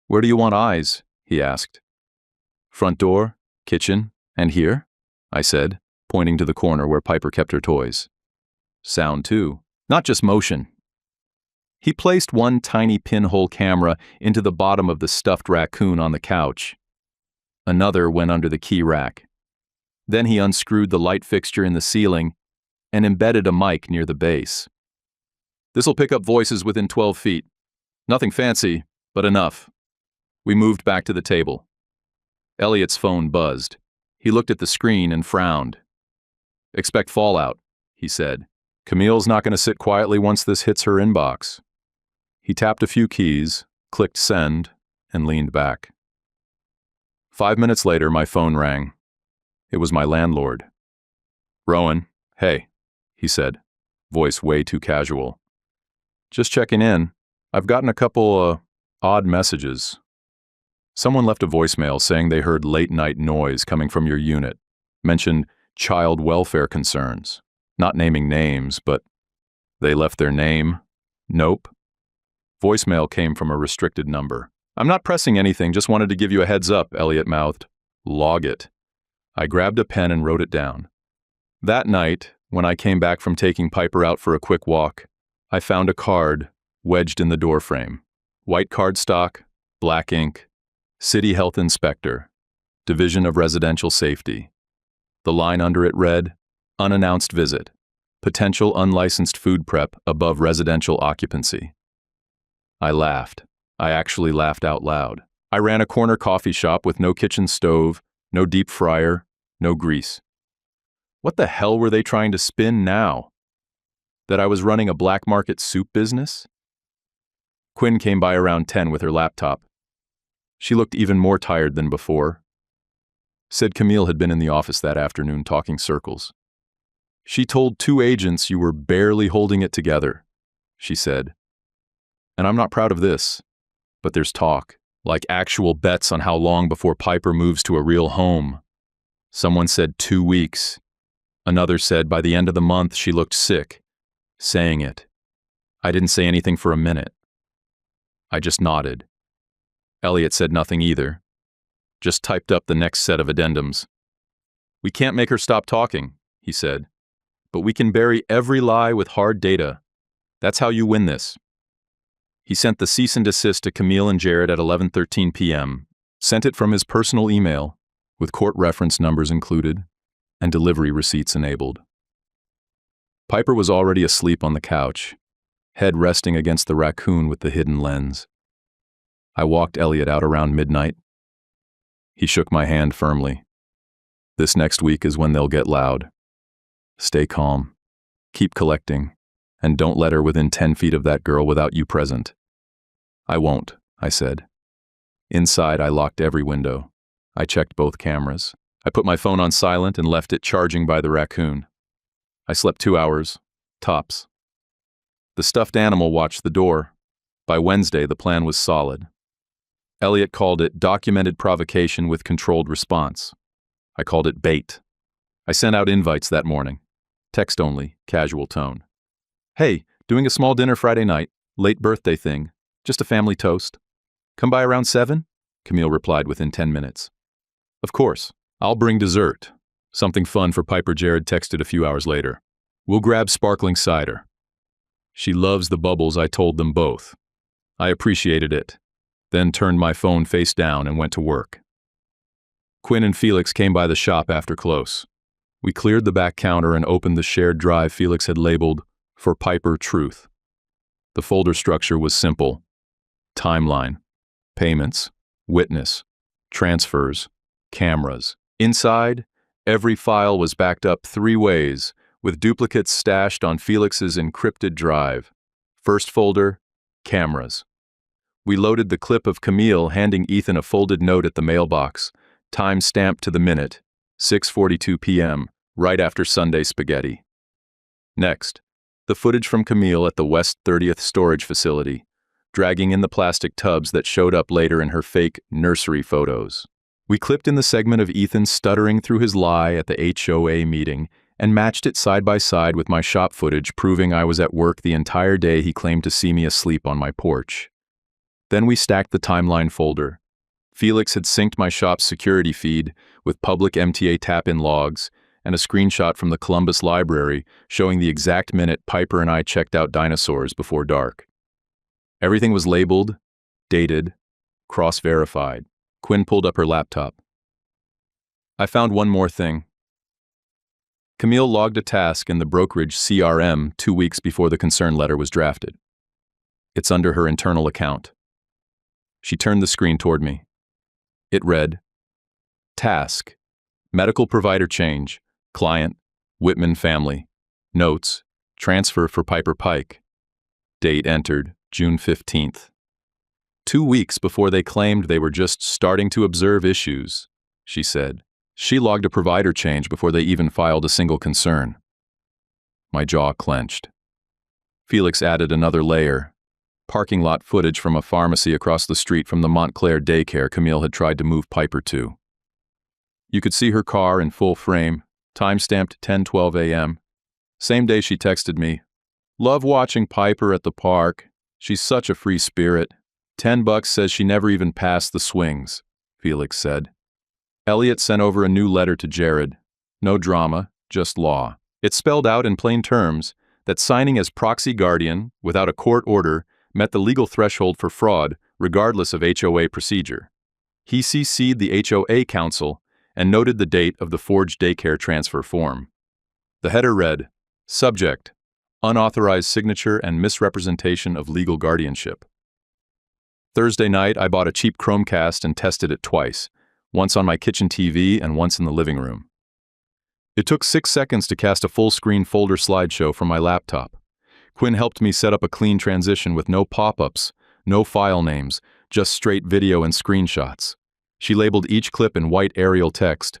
"Where do you want eyes?" he asked. "Front door, kitchen, and here?" I said, pointing to the corner where Piper kept her toys. "Sound too, not just motion." He placed one tiny pinhole camera into the bottom of the stuffed raccoon on the couch. Another went under the key rack. Then he unscrewed the light fixture in the ceiling and embedded a mic near the base. "This'll pick up voices within 12 feet. Nothing fancy, but enough." We moved back to the table. Elliot's phone buzzed. He looked at the screen and frowned. "Expect fallout," he said. "Camille's not going to sit quietly once this hits her inbox." He tapped a few keys, clicked send, and leaned back. 5 minutes later, my phone rang. It was my landlord. "Rowan, hey," he said, voice way too casual. "Just checking in. I've gotten a couple, odd messages. Someone left a voicemail saying they heard late-night noise coming from your unit, mentioned child welfare concerns, not naming names, but they left their name. Nope. Voicemail came from a restricted number. I'm not pressing anything, just wanted to give you a heads up," Elliot mouthed. "Log it." I grabbed a pen and wrote it down. That night, when I came back from taking Piper out for a quick walk, I found a card wedged in the doorframe. White cardstock, black ink, City Health Inspector, Division of Residential Safety. The line under it read, "Unannounced visit. Potential unlicensed food prep above residential occupancy." I laughed. I actually laughed out loud. I ran a corner coffee shop with no kitchen stove, no deep fryer, no grease. What the hell were they trying to spin now? That I was running a black market soup business? Quinn came by around 10 with her laptop. She looked even more tired than before. Said Camille had been in the office that afternoon talking circles. "She told 2 agents you were barely holding it together," she said. "And I'm not proud of this, but there's talk, like actual bets on how long before Piper moves to a real home. Someone said 2 weeks. Another said by the end of the month she looked sick, saying it. I didn't say anything for a minute. I just nodded. Elliot said nothing either, just typed up the next set of addendums. "We can't make her stop talking," he said, "but we can bury every lie with hard data. That's how you win this." He sent the cease and desist to Camille and Jared at 11:13 p.m., sent it from his personal email, with court reference numbers included. and delivery receipts enabled. Piper was already asleep on the couch, head resting against the raccoon with the hidden lens. I walked Elliot out around midnight. He shook my hand firmly. This next week is when they'll get loud. Stay calm. Keep collecting. And don't let her within 10 feet of that girl without you present. I won't, I said. Inside, I locked every window. I checked both cameras. I put my phone on silent and left it charging by the raccoon. I slept 2 hours, tops. The stuffed animal watched the door. By Wednesday, the plan was solid. Elliot called it documented provocation with controlled response. I called it bait. I sent out invites that morning. Text only, casual tone. Hey, doing a small dinner Friday night, late birthday thing, just a family toast. Come by around 7? Camille replied within 10 minutes. Of course, I'll bring dessert. Something fun for Piper, Jared texted a few hours later. We'll grab sparkling cider. She loves the bubbles, I told them both. I appreciated it, then turned my phone face down and went to work. Quinn and Felix came by the shop after close. We cleared the back counter and opened the shared drive Felix had labeled for Piper Truth. The folder structure was simple. Timeline, payments, witness, transfers, cameras. Inside, every file was backed up 3 ways, with duplicates stashed on Felix's encrypted drive. First folder, cameras. We loaded the clip of Camille handing Ethan a folded note at the mailbox, time stamped to the minute, 6:42 p.m., right after Sunday spaghetti. Next, the footage from Camille at the West 30th storage facility, dragging in the plastic tubs that showed up later in her fake nursery photos. We clipped in the segment of Ethan stuttering through his lie at the HOA meeting and matched it side by side with my shop footage proving I was at work the entire day he claimed to see me asleep on my porch. Then we stacked the timeline folder. Felix had synced my shop's security feed with public MTA tap-in logs and a screenshot from the Columbus Library showing the exact minute Piper and I checked out dinosaurs before dark. Everything was labeled, dated, cross-verified. Quinn pulled up her laptop. I found one more thing. Camille logged a task in the brokerage CRM 2 weeks before the concern letter was drafted. It's under her internal account. She turned the screen toward me. It read, Task, Medical Provider Change, Client, Whitman Family, Notes, Transfer for Piper Pike. Date entered, June 15th. 2 weeks before they claimed they were just starting to observe issues, she said. She logged a provider change before they even filed a single concern. My jaw clenched. Felix added another layer. Parking lot footage from a pharmacy across the street from the Montclair daycare Camille had tried to move Piper to. You could see her car in full frame, time-stamped 10:12 a.m. Same day she texted me, Love watching Piper at the park. She's such a free spirit. $10 says she never even passed the swings, Felix said. Elliot sent over a new letter to Jared. No drama, just law. It spelled out in plain terms that signing as proxy guardian without a court order met the legal threshold for fraud, regardless of HOA procedure. He CC'd the HOA counsel and noted the date of the forged daycare transfer form. The header read, Subject, Unauthorized signature and misrepresentation of legal guardianship. Thursday night, I bought a cheap Chromecast and tested it twice, once on my kitchen TV and once in the living room. It took 6 seconds to cast a full-screen folder slideshow from my laptop. Quinn helped me set up a clean transition with no pop-ups, no file names, just straight video and screenshots. She labeled each clip in white Arial text.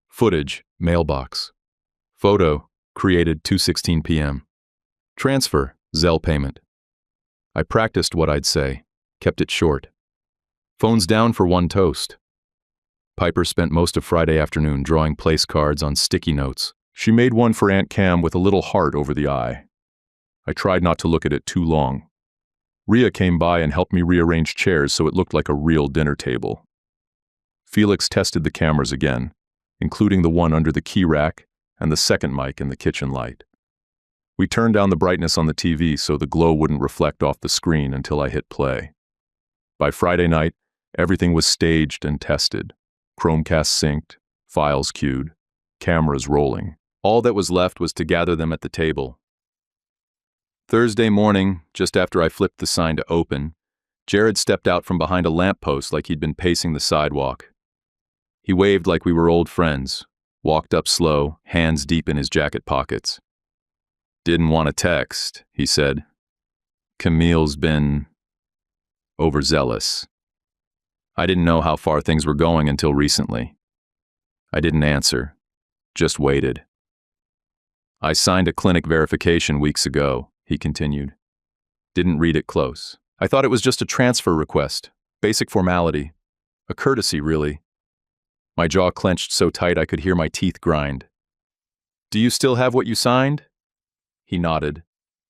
Footage, mailbox. Photo, created 2:16 p.m. Transfer, Zelle payment. I practiced what I'd say, kept it short. Phones down for one toast. Piper spent most of Friday afternoon drawing place cards on sticky notes. She made one for Aunt Cam with a little heart over the eye. I tried not to look at it too long. Rhea came by and helped me rearrange chairs so it looked like a real dinner table. Felix tested the cameras again, including the one under the key rack and the second mic in the kitchen light. We turned down the brightness on the TV so the glow wouldn't reflect off the screen until I hit play. By Friday night, everything was staged and tested. Chromecast synced, files queued, cameras rolling. All that was left was to gather them at the table. Thursday morning, just after I flipped the sign to open, Jared stepped out from behind a lamppost like he'd been pacing the sidewalk. He waved like we were old friends, walked up slow, hands deep in his jacket pockets. "Didn't want to text," he said. "Camille's been overzealous." I didn't know how far things were going until recently. I didn't answer, just waited. "I signed a clinic verification weeks ago," he continued. "Didn't read it close. I thought it was just a transfer request, basic formality, a courtesy, really." My jaw clenched so tight I could hear my teeth grind. "Do you still have what you signed?" He nodded,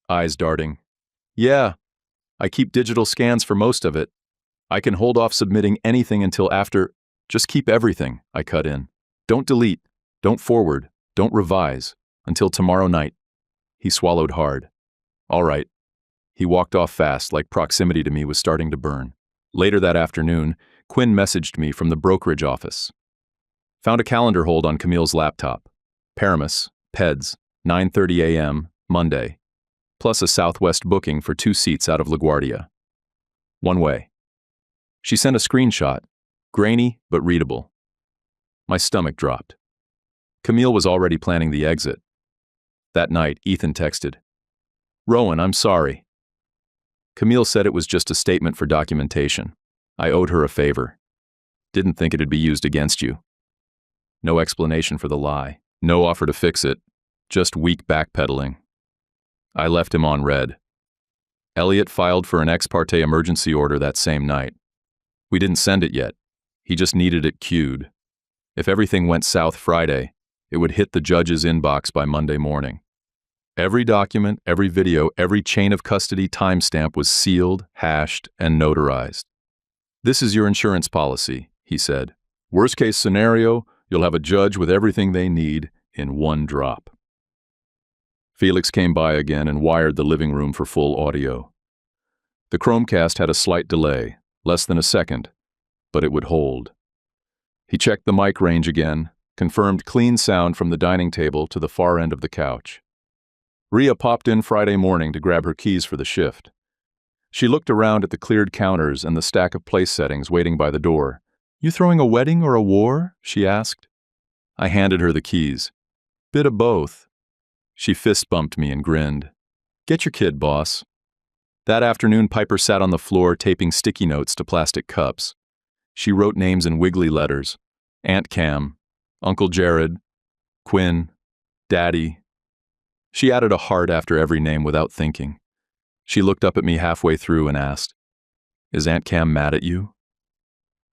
eyes darting. "Yeah, I keep digital scans for most of it. I can hold off submitting anything until after. Just keep everything," I cut in. "Don't delete, don't forward, don't revise, until tomorrow night." He swallowed hard. "All right." He walked off fast, like proximity to me was starting to burn. Later that afternoon, Quinn messaged me from the brokerage office. Found a calendar hold on Camille's laptop. Paramus, PEDS, 9:30 a.m., Monday. Plus a Southwest booking for 2 seats out of LaGuardia. One way. She sent a screenshot, grainy but readable. My stomach dropped. Camille was already planning the exit. That night, Ethan texted, "Rowan, I'm sorry." Camille said it was just a statement for documentation. I owed her a favor. Didn't think it'd be used against you. No explanation for the lie. No offer to fix it. Just weak backpedaling. I left him on red. Elliot filed for an ex parte emergency order that same night. We didn't send it yet. He just needed it queued. If everything went south Friday, it would hit the judge's inbox by Monday morning. Every document, every video, every chain of custody timestamp was sealed, hashed, and notarized. "This is your insurance policy," he said. "Worst case scenario, you'll have a judge with everything they need in one drop." Felix came by again and wired the living room for full audio. The Chromecast had a slight delay, less than a second, but it would hold. He checked the mic range again, confirmed clean sound from the dining table to the far end of the couch. Rhea popped in Friday morning to grab her keys for the shift. She looked around at the cleared counters and the stack of place settings waiting by the door. "You throwing a wedding or a war?" she asked. I handed her the keys. "Bit of both." She fist-bumped me and grinned. "Get your kid, boss." That afternoon, Piper sat on the floor taping sticky notes to plastic cups. She wrote names in wiggly letters. Aunt Cam, Uncle Jared, Quinn, Daddy. She added a heart after every name without thinking. She looked up at me halfway through and asked, "Is Aunt Cam mad at you?"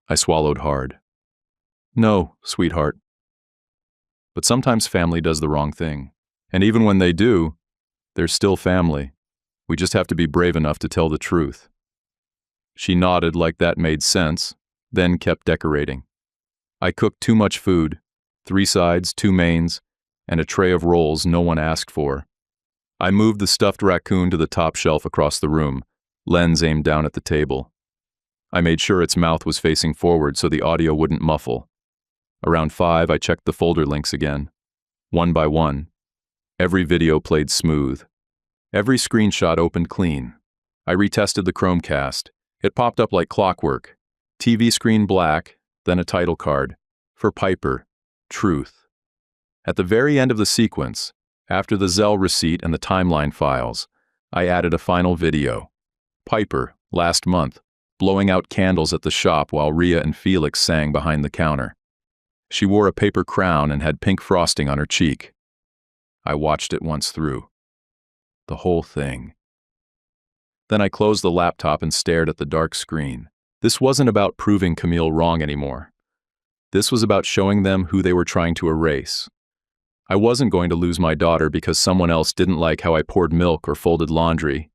I swallowed hard. "No, sweetheart." But sometimes family does the wrong thing. And even when they do, they're still family. We just have to be brave enough to tell the truth. She nodded like that made sense, then kept decorating. I cooked too much food, 3 sides, 2 mains, and a tray of rolls no one asked for. I moved the stuffed raccoon to the top shelf across the room, lens aimed down at the table. I made sure its mouth was facing forward so the audio wouldn't muffle. Around 5, I checked the folder links again. One by one. Every video played smooth. Every screenshot opened clean. I retested the Chromecast. It popped up like clockwork. TV screen black, then a title card. For Piper, Truth. At the very end of the sequence, after the Zelle receipt and the timeline files, I added a final video. Piper, last month, blowing out candles at the shop while Rhea and Felix sang behind the counter. She wore a paper crown and had pink frosting on her cheek. I watched it once through. The whole thing. Then I closed the laptop and stared at the dark screen. This wasn't about proving Camille wrong anymore. This was about showing them who they were trying to erase. I wasn't going to lose my daughter because someone else didn't like how I poured milk or folded laundry.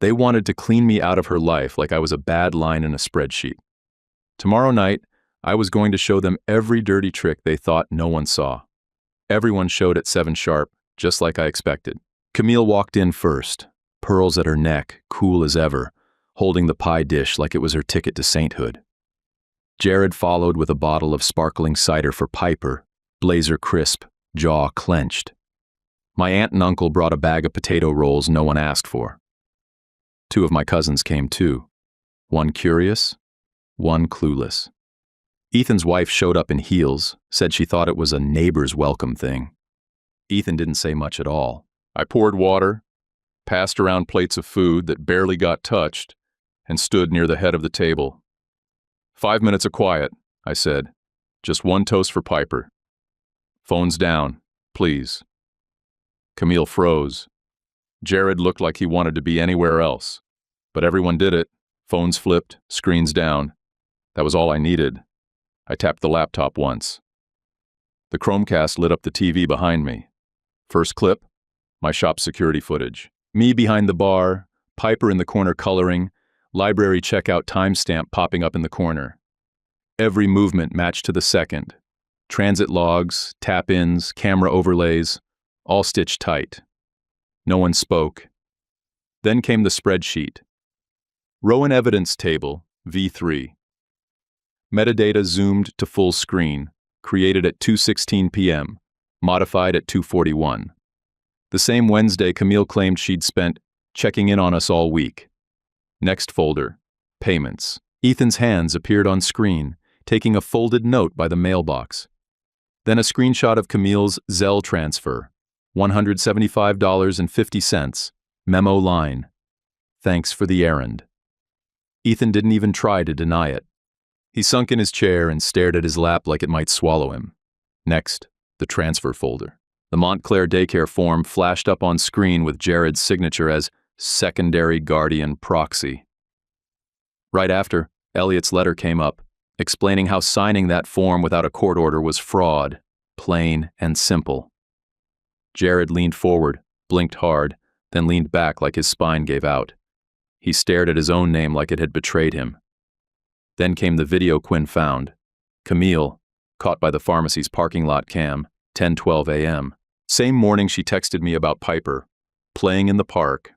They wanted to clean me out of her life like I was a bad line in a spreadsheet. Tomorrow night, I was going to show them every dirty trick they thought no one saw. Everyone showed at 7 sharp, just like I expected. Camille walked in first, pearls at her neck, cool as ever, holding the pie dish like it was her ticket to sainthood. Jared followed with a bottle of sparkling cider for Piper, blazer crisp, jaw clenched. My aunt and uncle brought a bag of potato rolls no one asked for. 2 of my cousins came too. One curious, one clueless. Ethan's wife showed up in heels, said she thought it was a neighbor's welcome thing. Ethan didn't say much at all. I poured water, passed around plates of food that barely got touched, and stood near the head of the table. 5 minutes of quiet, I said. Just one toast for Piper. Phones down, please. Camille froze. Jared looked like he wanted to be anywhere else. But everyone did it. Phones flipped, screens down. That was all I needed. I tapped the laptop once. The Chromecast lit up the TV behind me. First clip, my shop security footage. Me behind the bar, Piper in the corner coloring, library checkout timestamp popping up in the corner. Every movement matched to the second. Transit logs, tap-ins, camera overlays, all stitched tight. No one spoke. Then came the spreadsheet. Rowan evidence table, V3. Metadata zoomed to full screen, created at 2:16 p.m., modified at 2:41. The same Wednesday Camille claimed she'd spent checking in on us all week. Next folder, payments. Ethan's hands appeared on screen, taking a folded note by the mailbox. Then a screenshot of Camille's Zelle transfer, $175.50, memo line. Thanks for the errand. Ethan didn't even try to deny it. He sunk in his chair and stared at his lap like it might swallow him. Next, the transfer folder. The Montclair daycare form flashed up on screen with Jared's signature as secondary guardian proxy. Right after, Elliot's letter came up, explaining how signing that form without a court order was fraud, plain and simple. Jared leaned forward, blinked hard, then leaned back like his spine gave out. He stared at his own name like it had betrayed him. Then came the video Quinn found. Camille, caught by the pharmacy's parking lot cam, 10:12 a.m. Same morning she texted me about Piper, playing in the park.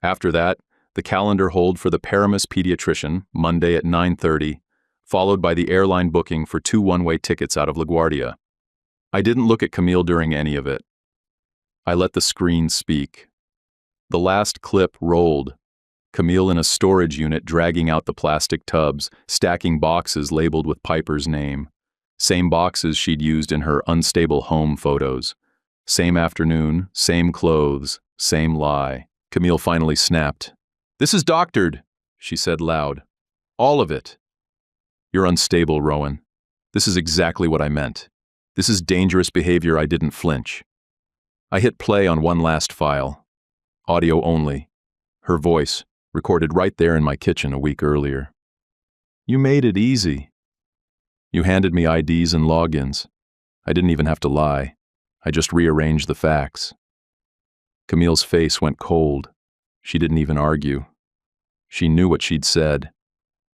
After that, the calendar hold for the Paramus pediatrician, Monday at 9:30, followed by the airline booking for 2 one-way tickets out of LaGuardia. I didn't look at Camille during any of it. I let the screen speak. The last clip rolled. Camille in a storage unit dragging out the plastic tubs, stacking boxes labeled with Piper's name. Same boxes she'd used in her unstable home photos. Same afternoon, same clothes, same lie. Camille finally snapped. "This is doctored," she said loud. "All of it." "You're unstable, Rowan. This is exactly what I meant. This is dangerous behavior. I didn't flinch." I hit play on one last file. Audio only. Her voice, recorded right there in my kitchen a week earlier. "You made it easy. You handed me IDs and logins. I didn't even have to lie. I just rearranged the facts." Camille's face went cold. She didn't even argue. She knew what she'd said.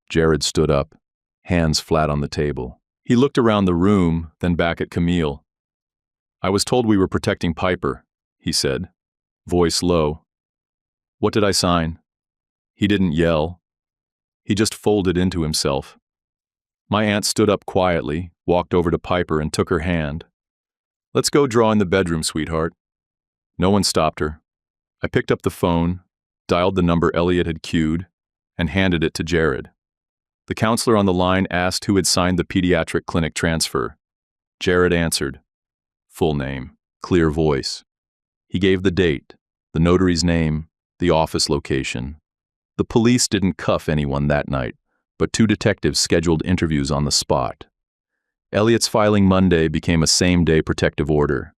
Jared stood up, hands flat on the table. He looked around the room, then back at Camille. "I was told we were protecting Piper," he said, voice low. "What did I sign?" He didn't yell. He just folded into himself. My aunt stood up quietly, walked over to Piper and took her hand. "Let's go draw in the bedroom, sweetheart." No one stopped her. I picked up the phone, dialed the number Elliot had queued, and handed it to Jared. The counselor on the line asked who had signed the pediatric clinic transfer. Jared answered. Full name, clear voice. He gave the date, the notary's name, the office location. The police didn't cuff anyone that night, but 2 detectives scheduled interviews on the spot. Elliot's filing Monday became a same-day protective order.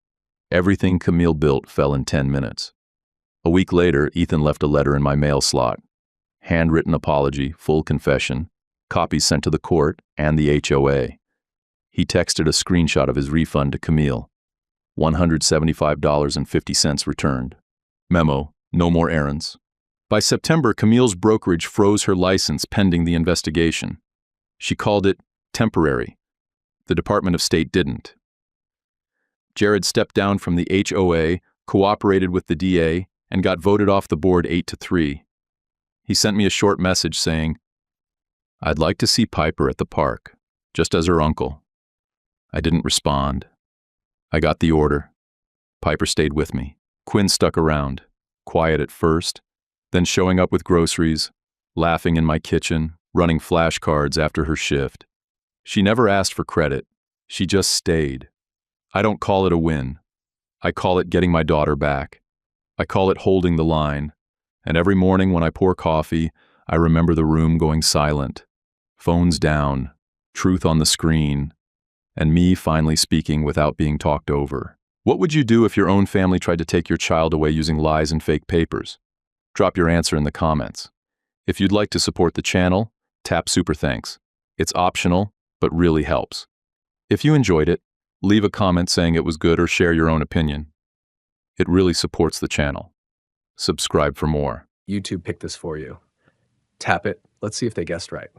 Everything Camille built fell in 10 minutes. A week later, Ethan left a letter in my mail slot. Handwritten apology, full confession, copies sent to the court and the HOA. He texted a screenshot of his refund to Camille. $175.50 returned. Memo, no more errands. By September, Camille's brokerage froze her license pending the investigation. She called it temporary. The Department of State didn't. Jared stepped down from the HOA, cooperated with the DA, and got voted off the board 8-3. He sent me a short message saying, "I'd like to see Piper at the park, just as her uncle." I didn't respond. I got the order. Piper stayed with me. Quinn stuck around, quiet at first, then showing up with groceries, laughing in my kitchen, running flashcards after her shift. She never asked for credit. She just stayed. I don't call it a win. I call it getting my daughter back. I call it holding the line. And every morning when I pour coffee, I remember the room going silent. Phones down, truth on the screen, and me finally speaking without being talked over. What would you do if your own family tried to take your child away using lies and fake papers? Drop your answer in the comments. If you'd like to support the channel, tap Super Thanks. It's optional, but really helps. If you enjoyed it, leave a comment saying it was good or share your own opinion. It really supports the channel. Subscribe for more. YouTube picked this for you. Tap it. Let's see if they guessed right.